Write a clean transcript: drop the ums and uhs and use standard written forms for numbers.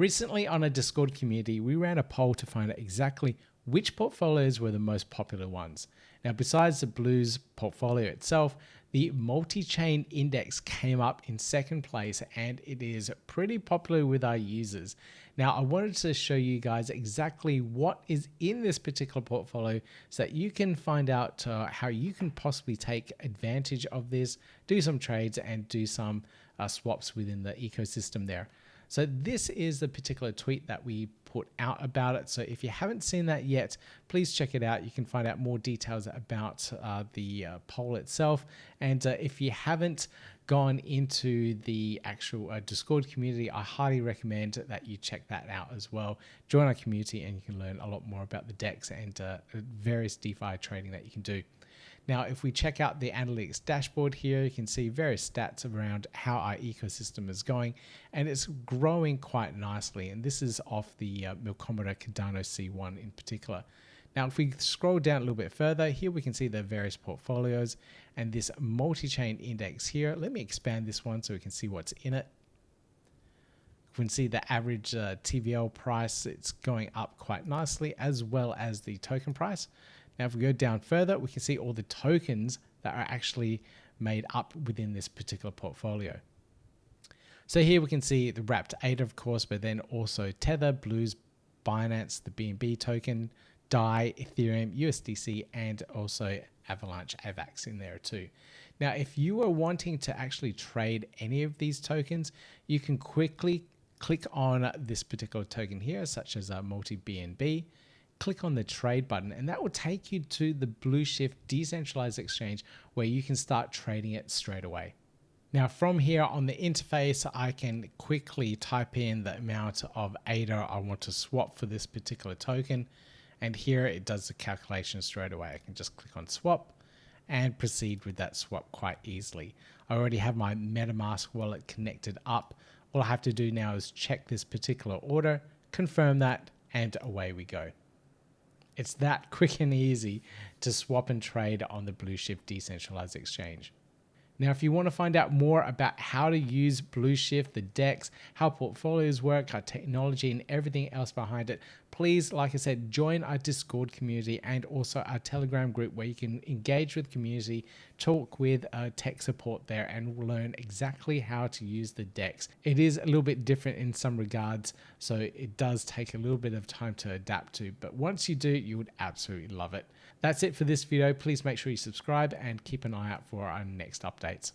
Recently on a Discord community, we ran a poll to find out exactly which portfolios were the most popular ones. Now, besides the Blues portfolio itself, the Multichain index came up in second place and it is pretty popular with our users. Now, I wanted to show you guys exactly what is in this particular portfolio so that you can find out how you can possibly take advantage of this, do some trades and do some swaps within the ecosystem there. So this is the particular tweet that we put out about it. So if you haven't seen that yet, please check it out. You can find out more details about the poll itself. And if you haven't gone into the actual Discord community, I highly recommend that you check that out as well. Join our community and you can learn a lot more about the DEX and various DeFi trading that you can do. Now, if we check out the analytics dashboard here, you can see various stats around how our ecosystem is going, and it's growing quite nicely. And this is off the Milcometer Cardano C1 in particular. Now, if we scroll down a little bit further, here we can see the various portfolios and this multi-chain index here. Let me expand this one so we can see what's in it. We can see the average TVL price, it's going up quite nicely, as well as the token price. Now, if we go down further, we can see all the tokens that are actually made up within this particular portfolio. So here we can see the wrapped ADA, of course, but then also Tether, Blues, Binance, the BNB token, DAI, Ethereum, USDC, and also Avalanche AVAX in there too. Now, if you are wanting to actually trade any of these tokens, you can quickly click on this particular token here, such as multi-BNB. Click on the trade button and that will take you to the Blueshift decentralized exchange where you can start trading it straight away. Now from here on the interface, I can quickly type in the amount of ADA I want to swap for this particular token. And here it does the calculation straight away. I can just click on swap and proceed with that swap quite easily. I already have my MetaMask wallet connected up. All I have to do now is check this particular order, confirm that, and away we go. It's that quick and easy to swap and trade on the Blueshift decentralized exchange. Now, if you want to find out more about how to use Blueshift, the DEX, how portfolios work, our technology, and everything else behind it, please, like I said, join our Discord community and also our Telegram group where you can engage with community, talk with tech support there, and learn exactly how to use the DEX. It is a little bit different in some regards, so it does take a little bit of time to adapt to, but once you do, you would absolutely love it. That's it for this video. Please make sure you subscribe and keep an eye out for our next updates.